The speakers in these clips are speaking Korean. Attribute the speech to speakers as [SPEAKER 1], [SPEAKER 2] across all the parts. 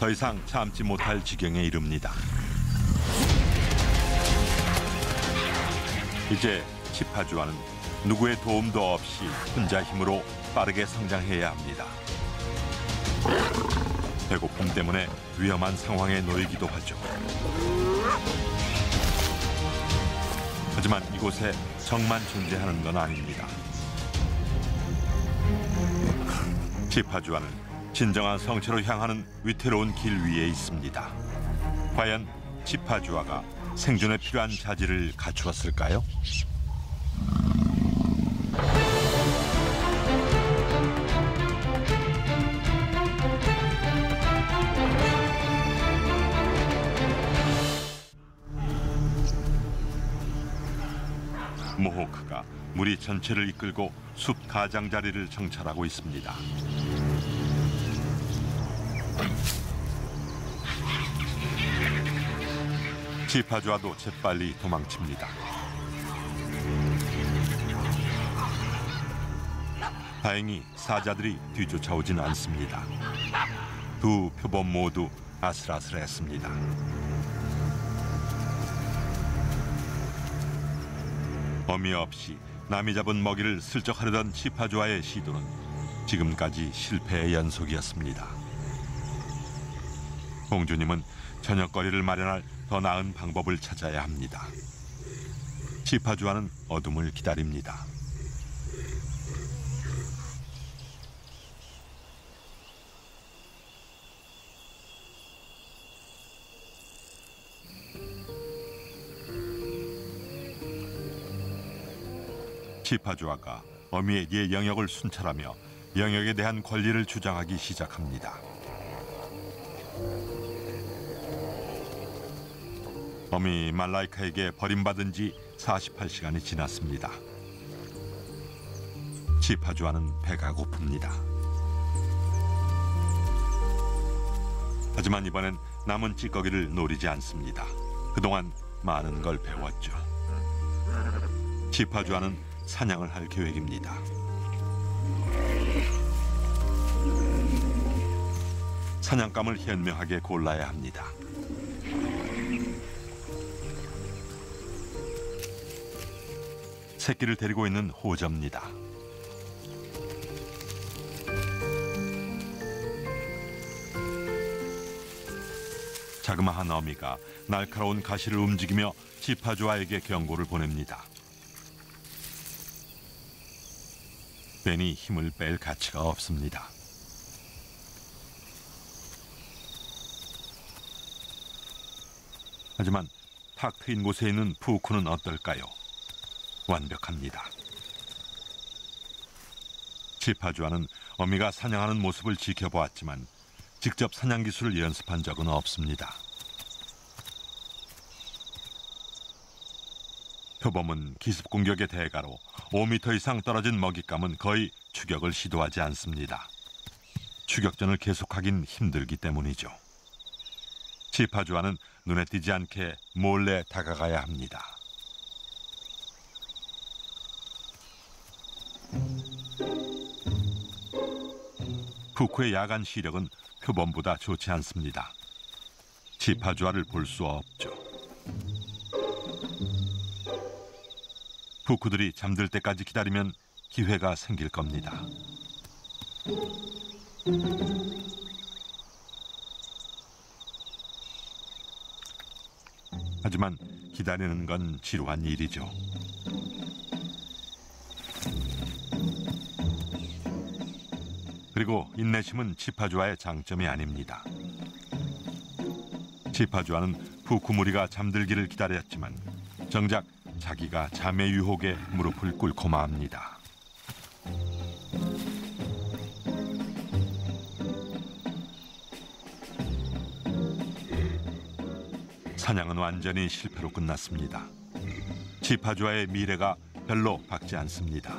[SPEAKER 1] 더 이상 참지 못할 지경에 이릅니다. 이제 치파주와는 누구의 도움도 없이 혼자 힘으로 빠르게 성장해야 합니다. 배고픔 때문에 위험한 상황에 놓이기도 하죠. 하지만 이곳에 정만 존재하는 건 아닙니다. 치파주와는 진정한 성체로 향하는 위태로운 길 위에 있습니다. 과연 치파주와가 생존에 필요한 자질을 갖추었을까요? 모호크가 무리 전체를 이끌고 숲 가장자리를 정찰하고 있습니다. 치파주와도 재빨리 도망칩니다. 다행히 사자들이 뒤쫓아오진 않습니다. 두 표범 모두 아슬아슬했습니다. 어미 없이 남이 잡은 먹이를 슬쩍 하려던 치파주와의 시도는 지금까지 실패의 연속이었습니다. 공주님은 저녁거리를 마련할 더 나은 방법을 찾아야 합니다. 치파주와는 어둠을 기다립니다. 치파주와가 어미의 옛 영역을 순찰하며 영역에 대한 권리를 주장하기 시작합니다. 어미 말라이카에게 버림받은 지 48시간이 지났습니다. 치파주와는 배가 고픕니다. 하지만 이번엔 남은 찌꺼기를 노리지 않습니다. 그동안 많은 걸 배웠죠. 치파주와는 사냥을 할 계획입니다. 사냥감을 현명하게 골라야 합니다. 새끼를 데리고 있는 호저입니다. 자그마한 어미가 날카로운 가시를 움직이며 치파주와에게 경고를 보냅니다. 괜히 힘을 뺄 가치가 없습니다. 하지만 탁 트인 곳에 있는 푸우쿠는 어떨까요? 완벽합니다. 치파주와는 어미가 사냥하는 모습을 지켜보았지만 직접 사냥 기술을 연습한 적은 없습니다. 표범은 기습 공격의 대가로 5m 이상 떨어진 먹잇감은 거의 추격을 시도하지 않습니다. 추격전을 계속하긴 힘들기 때문이죠. 치파주와는 눈에 띄지 않게 몰래 다가가야 합니다. 푸쿠의 야간 시력은 표범보다 좋지 않습니다. 치파주와를 볼 수 없죠. 푸쿠들이 잠들 때까지 기다리면 기회가 생길 겁니다. 하지만 기다리는 건 지루한 일이죠. 그리고 인내심은 치파주와의 장점이 아닙니다. 치파주와는 푸쿠 무리가 잠들기를 기다렸지만 정작 자기가 잠의 유혹에 무릎을 꿇고 맙니다. 사냥은 완전히 실패로 끝났습니다. 치파주와의 미래가 별로 밝지 않습니다.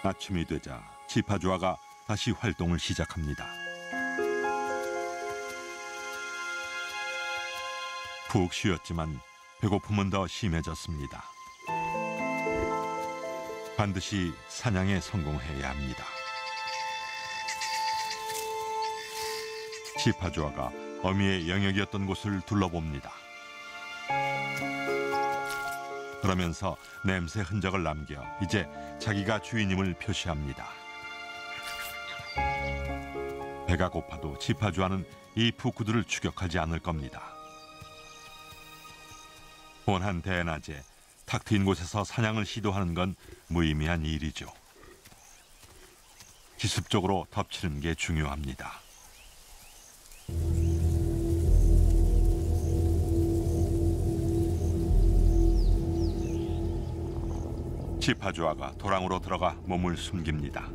[SPEAKER 1] 아침이 되자 지파주아가 다시 활동을 시작합니다. 푹 쉬었지만 배고픔은 더 심해졌습니다. 반드시 사냥에 성공해야 합니다. 지파주아가 어미의 영역이었던 곳을 둘러봅니다. 그러면서 냄새 흔적을 남겨 이제 자기가 주인임을 표시합니다. 배가 고파도 지파주아는 이 푸쿠들을 추격하지 않을 겁니다. 온한 대낮에 탁 트인 곳에서 사냥을 시도하는 건 무의미한 일이죠. 기습적으로 덮치는 게 중요합니다. 지파주아가 도랑으로 들어가 몸을 숨깁니다.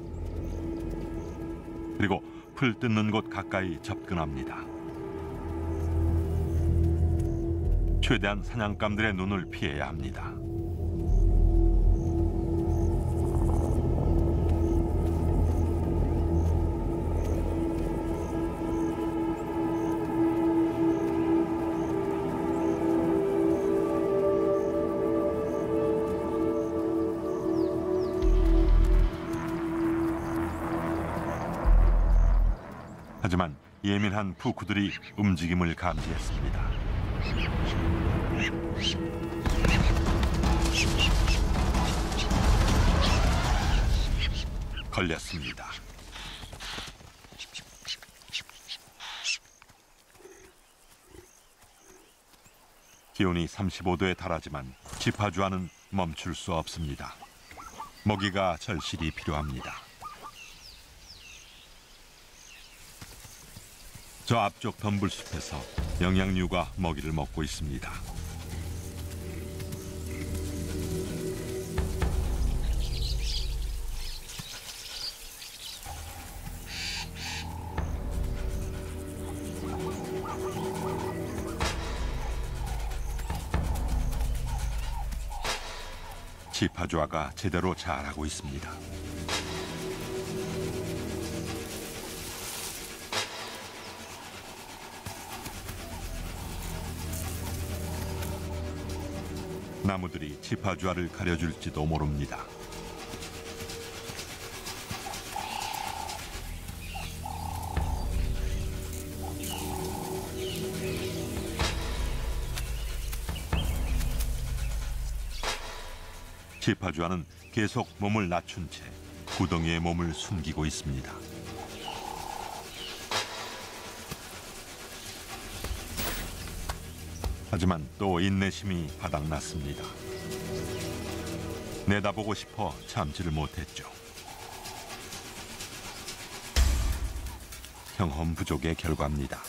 [SPEAKER 1] 그리고 풀 뜯는 곳 가까이 접근합니다. 최대한 사냥감들의 눈을 피해야 합니다. 하지만 예민한 푸쿠들이 움직임을 감지했습니다. 걸렸습니다. 기온이 35도에 달하지만 지파주아는 멈출 수 없습니다. 먹이가 절실히 필요합니다. 저 앞쪽 덤불숲에서 영양류가 먹이를 먹고 있습니다. 지파주아가 제대로 자라고 있습니다. 나무들이 지파주아를 가려줄지도 모릅니다. 지파주아는 계속 몸을 낮춘 채 구덩이에 몸을 숨기고 있습니다. 하지만 또 인내심이 바닥났습니다. 내다보고 싶어 참지를 못했죠. 경험 부족의 결과입니다.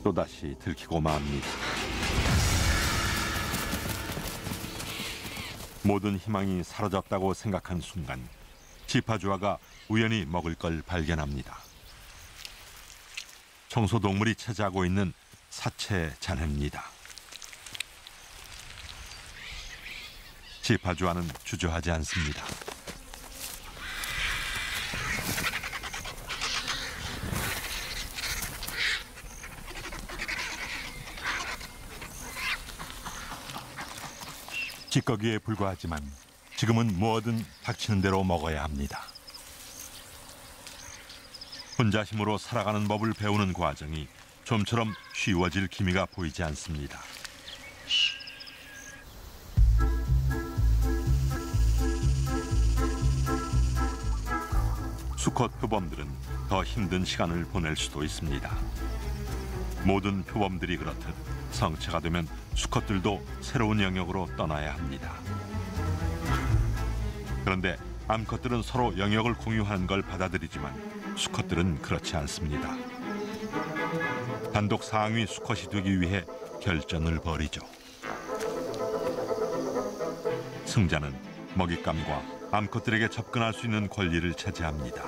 [SPEAKER 1] 또다시 들키고 맙니다. 모든 희망이 사라졌다고 생각한 순간 지파주아가 우연히 먹을 걸 발견합니다. 청소동물이 차지하고 있는 사체 잔해입니다. 지파주아는 주저하지 않습니다. 찌꺼기에 불과하지만 지금은 뭐든 닥치는 대로 먹어야 합니다. 혼자 힘으로 살아가는 법을 배우는 과정이 좀처럼 쉬워질 기미가 보이지 않습니다. 수컷 표범들은 더 힘든 시간을 보낼 수도 있습니다. 모든 표범들이 그렇듯 성체가 되면 수컷들도 새로운 영역으로 떠나야 합니다. 그런데 암컷들은 서로 영역을 공유하는 걸 받아들이지만 수컷들은 그렇지 않습니다. 단독 상위 수컷이 되기 위해 결전을 벌이죠. 승자는 먹잇감과 암컷들에게 접근할 수 있는 권리를 차지합니다.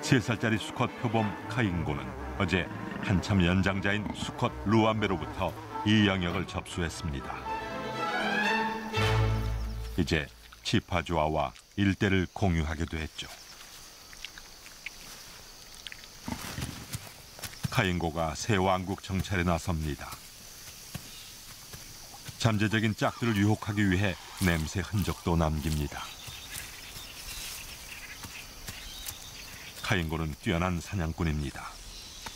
[SPEAKER 1] 3살짜리 수컷 표범 카잉고는 어제 한참 연장자인 수컷 루암베로부터 이 영역을 접수했습니다. 이제 치파주아와 일대를 공유하기도 했죠. 카잉고가 새 왕국 정찰에 나섭니다. 잠재적인 짝들을 유혹하기 위해 냄새 흔적도 남깁니다. 카잉고는 뛰어난 사냥꾼입니다.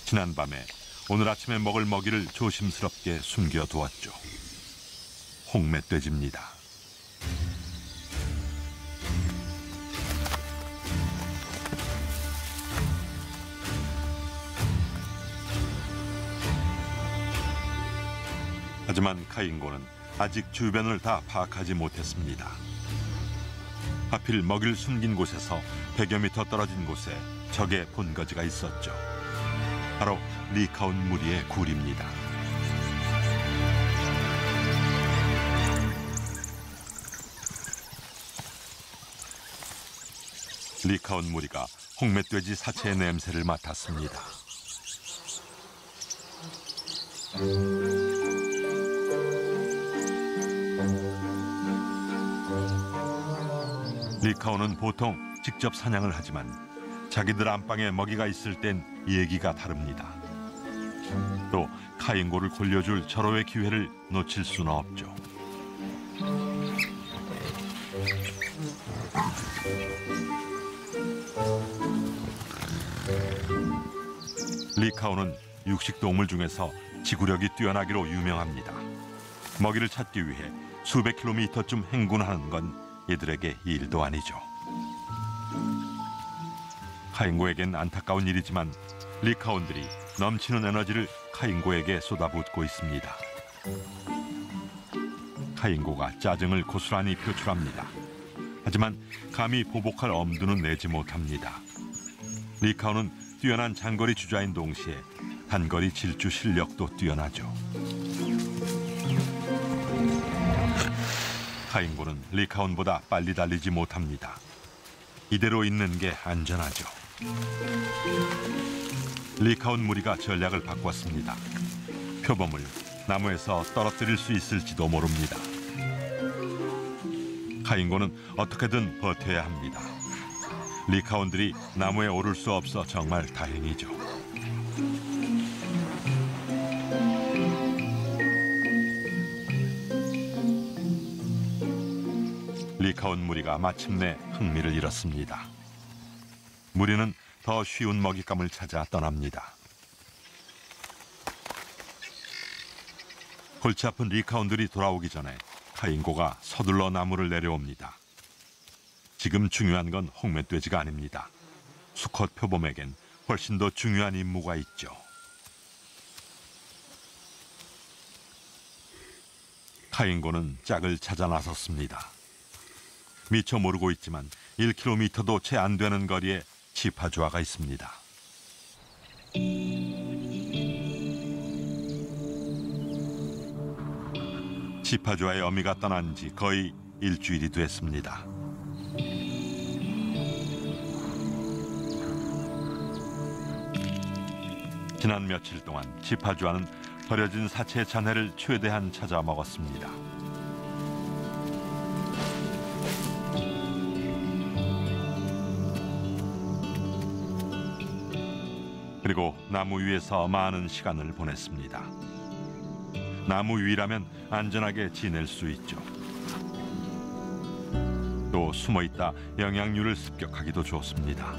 [SPEAKER 1] 지난밤에 오늘 아침에 먹을 먹이를 조심스럽게 숨겨두었죠. 홍멧돼지입니다. 하지만 카잉고는 아직 주변을 다 파악하지 못했습니다. 하필 먹이를 숨긴 곳에서 100여 미터 떨어진 곳에 적의 본거지가 있었죠. 바로 리카온 무리의 굴입니다. 리카온 무리가 홍멧돼지 사체의 냄새를 맡았습니다. 리카온은 보통 직접 사냥을 하지만 자기들 안방에 먹이가 있을 땐 얘기가 다릅니다. 또 카잉고를 골려줄 절호의 기회를 놓칠 수는 없죠. 리카온은 육식동물 중에서 지구력이 뛰어나기로 유명합니다. 먹이를 찾기 위해 수백 킬로미터쯤 행군하는 건 이들에게 일도 아니죠. 카잉고에겐 안타까운 일이지만 리카온들이 넘치는 에너지를 카잉고에게 쏟아붓고 있습니다. 카잉고가 짜증을 고스란히 표출합니다. 하지만 감히 보복할 엄두는 내지 못합니다. 리카온은 뛰어난 장거리 주자인 동시에 단거리 질주 실력도 뛰어나죠. 카잉고는 리카온보다 빨리 달리지 못합니다. 이대로 있는 게 안전하죠. 리카온 무리가 전략을 바꿨습니다. 표범을 나무에서 떨어뜨릴 수 있을지도 모릅니다. 카잉고는 어떻게든 버텨야 합니다. 리카온들이 나무에 오를 수 없어 정말 다행이죠. 리카온 무리가 마침내 흥미를 잃었습니다. 무리는 더 쉬운 먹잇감을 찾아 떠납니다. 골치 아픈 리카온들이 돌아오기 전에 카잉고가 서둘러 나무를 내려옵니다. 지금 중요한 건 홍멧돼지가 아닙니다. 수컷 표범에겐 훨씬 더 중요한 임무가 있죠. 카잉고는 짝을 찾아 나섰습니다. 미처 모르고 있지만 1km도 채 안 되는 거리에 치파주아가 있습니다. 치파주아의 어미가 떠난 지 거의 일주일이 됐습니다. 지난 며칠 동안 치파주아는 버려진 사체의 잔해를 최대한 찾아 먹었습니다. 그리고 나무 위에서 많은 시간을 보냈습니다. 나무 위라면 안전하게 지낼 수 있죠. 또 숨어있다 영양류를 습격하기도 좋습니다.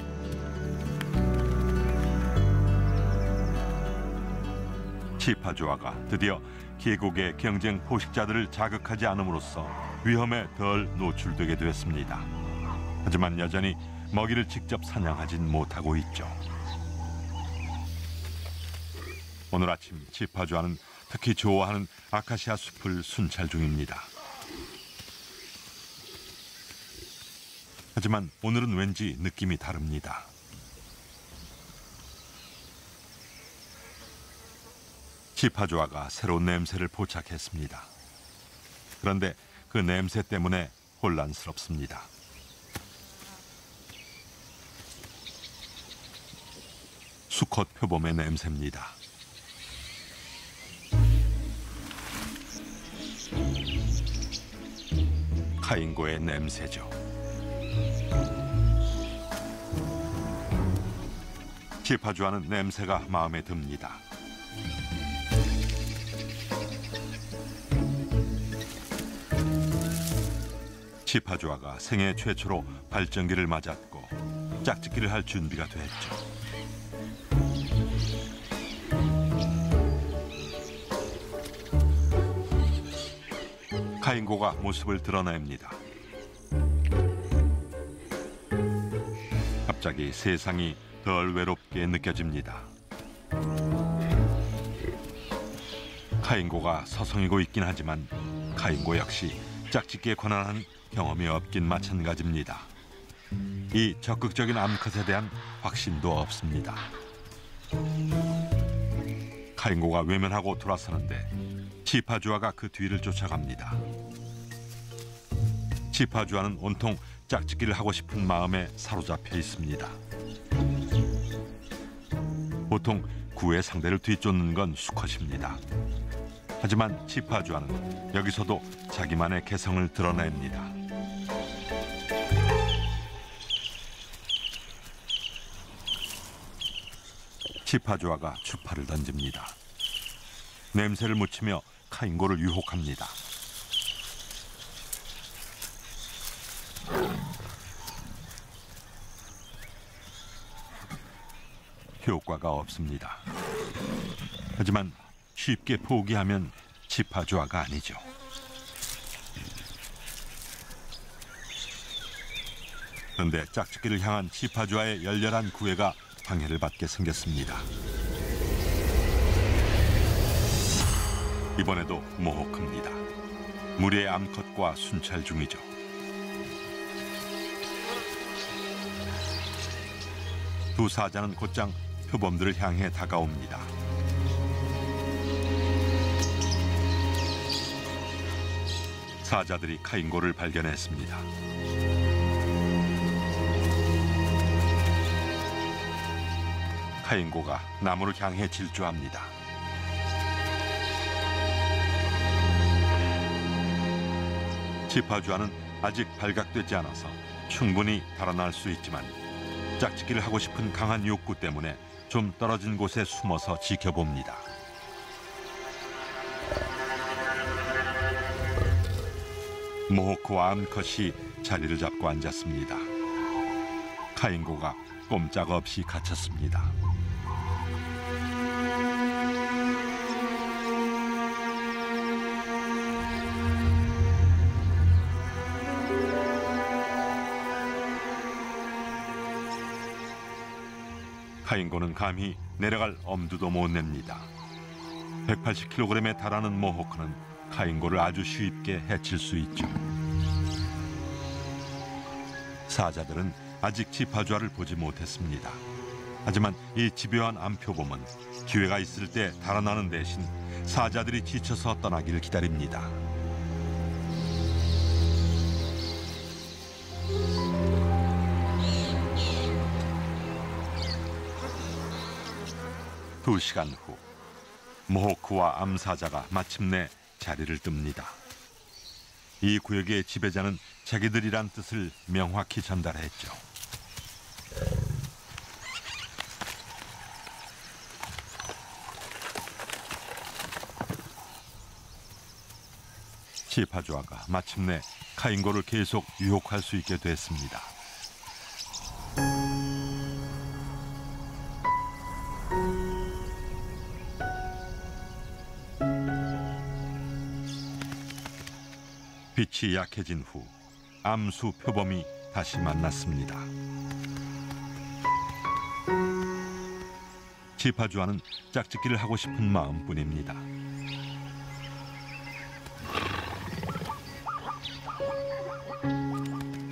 [SPEAKER 1] 치파주아가 드디어 계곡의 경쟁 포식자들을 자극하지 않음으로써 위험에 덜 노출되게 됐습니다. 하지만 여전히 먹이를 직접 사냥하진 못하고 있죠. 오늘 아침 치파주아는 특히 좋아하는 아카시아 숲을 순찰 중입니다. 하지만 오늘은 왠지 느낌이 다릅니다. 치파주아가 새로운 냄새를 포착했습니다. 그런데 그 냄새 때문에 혼란스럽습니다. 수컷 표범의 냄새입니다. 카인고의 냄새죠. 지파주아는 냄새가 마음에 듭니다. 지파주아가 생애 최초로 발전기를 맞았고 짝짓기를 할 준비가 됐죠. 카인고가 모습을 드러냅니다. 갑자기 세상이 덜 외롭게 느껴집니다. 카인고가 서성이고 있긴 하지만 카인고 역시 짝짓기에 관한 경험이 없긴 마찬가지입니다. 이 적극적인 암컷에 대한 확신도 없습니다. 카인고가 외면하고 돌아서는데 지파주아가 그 뒤를 쫓아갑니다. 지파주아는 온통 짝짓기를 하고 싶은 마음에 사로잡혀 있습니다. 보통 구의 상대를 뒤쫓는 건 수컷입니다. 하지만 지파주아는 여기서도 자기만의 개성을 드러냅니다. 지파주아가 주파를 던집니다. 냄새를 묻히며 카인고를 유혹합니다. 효과가 없습니다. 하지만 쉽게 포기하면 지파주아가 아니죠. 그런데 짝짓기를 향한 지파주아의 열렬한 구애가 방해를 받게 생겼습니다. 이번에도 모호크입니다. 무리의 암컷과 순찰 중이죠. 두 사자는 곧장 표범들을 향해 다가옵니다. 사자들이 카인고를 발견했습니다. 카인고가 나무를 향해 질주합니다. 지파주아는 아직 발각되지 않아서 충분히 달아날 수 있지만 짝짓기를 하고 싶은 강한 욕구 때문에 좀 떨어진 곳에 숨어서 지켜봅니다. 모호크와 암컷이 자리를 잡고 앉았습니다. 카인고가 꼼짝없이 갇혔습니다. 카인고는 감히 내려갈 엄두도 못 냅니다. 180kg에 달하는 모호크는 카인고를 아주 쉽게 해칠 수 있죠. 사자들은 아직 지파주아를 보지 못했습니다. 하지만 이 집요한 암표범은 기회가 있을 때 달아나는 대신 사자들이 지쳐서 떠나기를 기다립니다. 두 시간 후 모호크와 암사자가 마침내 자리를 뜹니다. 이 구역의 지배자는 자기들이란 뜻을 명확히 전달했죠. 지파주아가 마침내 카인고를 계속 유혹할 수 있게 됐습니다. 빛이 약해진 후 암수 표범이 다시 만났습니다. 지파주아는 짝짓기를 하고 싶은 마음뿐입니다.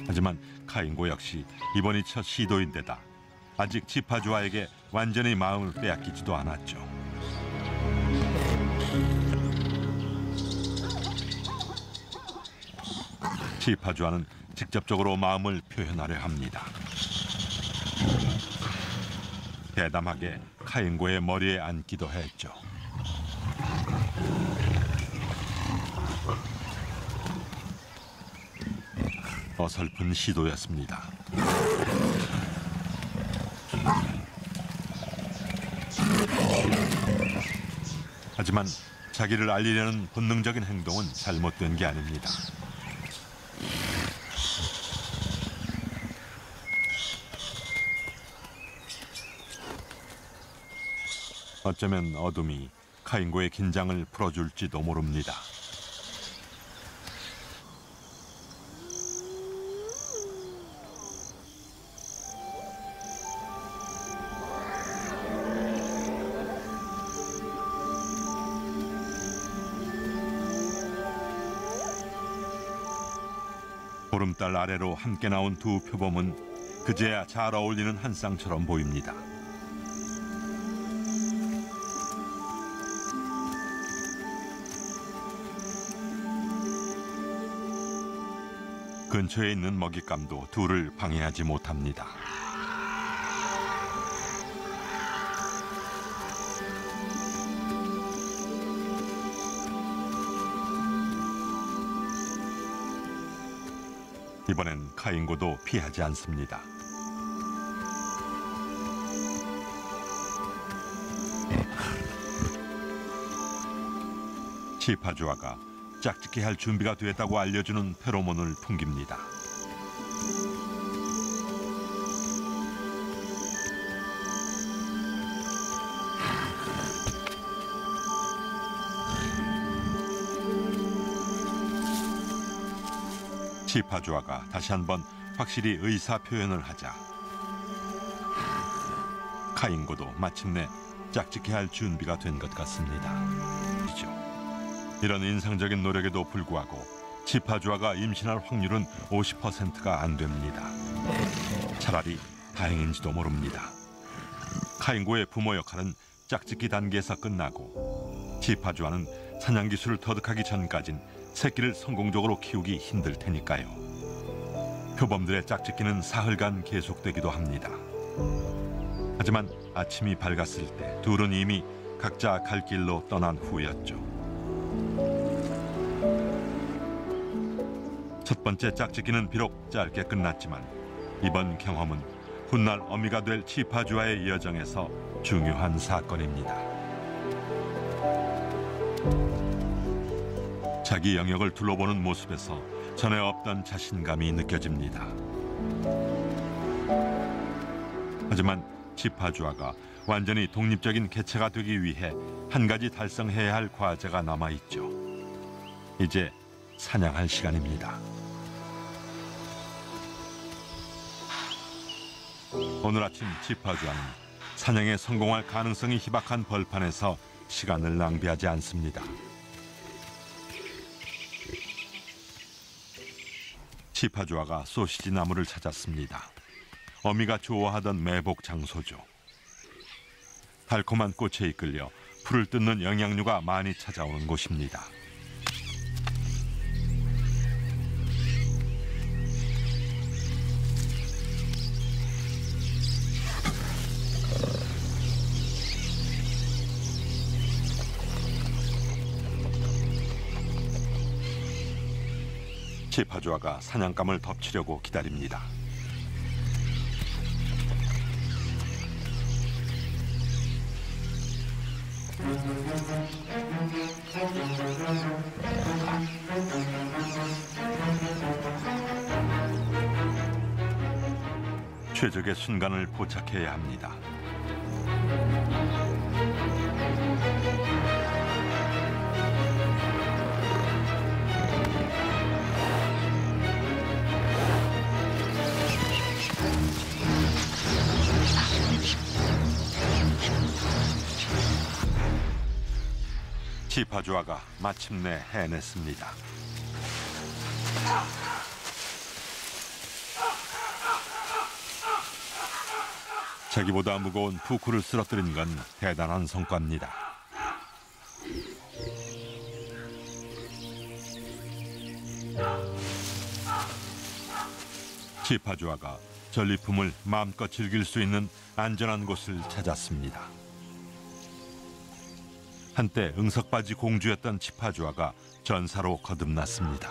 [SPEAKER 1] 하지만 카인고 역시 이번이 첫 시도인데다 아직 지파주아에게 완전히 마음을 빼앗기지도 않았죠. 치파주아는 직접적으로 마음을 표현하려 합니다. 대담하게 카잉고의 머리에 앉기도 했죠. 어설픈 시도였습니다. 하지만 자기를 알리려는 본능적인 행동은 잘못된 게 아닙니다. 어쩌면 어둠이 카잉고의 긴장을 풀어줄지도 모릅니다. 보름달 아래로 함께 나온 두 표범은 그제야 잘 어울리는 한 쌍처럼 보입니다. 근처에 있는 먹잇감도 둘을 방해하지 못합니다. 이번엔 카잉고도 피하지 않습니다. 치파주아가 짝짓기 할 준비가 됐다고 알려주는 페로몬을 풍깁니다. 치파주아가 다시 한번 확실히 의사 표현을 하자 카잉고도 마침내 짝짓기 할 준비가 된 것 같습니다. 이런 인상적인 노력에도 불구하고 치파주아가 임신할 확률은 50%가 안 됩니다. 차라리 다행인지도 모릅니다. 카잉고의 부모 역할은 짝짓기 단계에서 끝나고 치파주아는 사냥 기술을 터득하기 전까진 새끼를 성공적으로 키우기 힘들 테니까요. 표범들의 짝짓기는 사흘간 계속되기도 합니다. 하지만 아침이 밝았을 때 둘은 이미 각자 갈 길로 떠난 후였죠. 첫 번째 짝짓기는 비록 짧게 끝났지만 이번 경험은 훗날 어미가 될 치파주아의 여정에서 중요한 사건입니다. 자기 영역을 둘러보는 모습에서 전에 없던 자신감이 느껴집니다. 하지만 치파주아가 완전히 독립적인 개체가 되기 위해 한 가지 달성해야 할 과제가 남아있죠. 이제 사냥할 시간입니다. 오늘 아침 치파주아는 사냥에 성공할 가능성이 희박한 벌판에서 시간을 낭비하지 않습니다. 치파주아가 소시지 나무를 찾았습니다. 어미가 좋아하던 매복 장소죠. 달콤한 꽃에 이끌려 풀을 뜯는 영양류가 많이 찾아오는 곳입니다. 치파주아가 사냥감을 덮치려고 기다립니다. 최적의 순간을 포착해야 합니다. 치파주아가 마침내 해냈습니다. 자기보다 무거운 푸쿠를 쓰러뜨린 건 대단한 성과입니다. 치파주아가 전리품을 마음껏 즐길 수 있는 안전한 곳을 찾았습니다. 한때 응석바지 공주였던 치파주아가 전사로 거듭났습니다.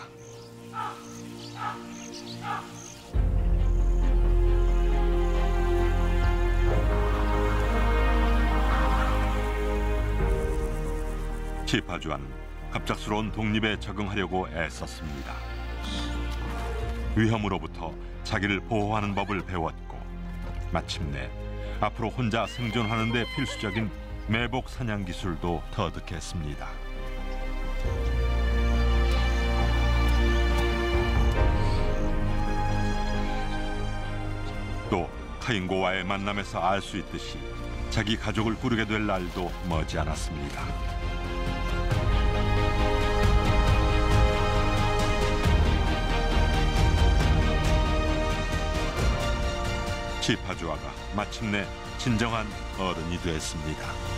[SPEAKER 1] 치파주아는 갑작스러운 독립에 적응하려고 애썼습니다. 위험으로부터 자기를 보호하는 법을 배웠고 마침내 앞으로 혼자 생존하는 데 필수적인 매복 사냥 기술도 터득했습니다. 또 카인고와의 만남에서 알 수 있듯이 자기 가족을 꾸리게 될 날도 머지않았습니다. 치파주아가 마침내 진정한 어른이 됐습니다.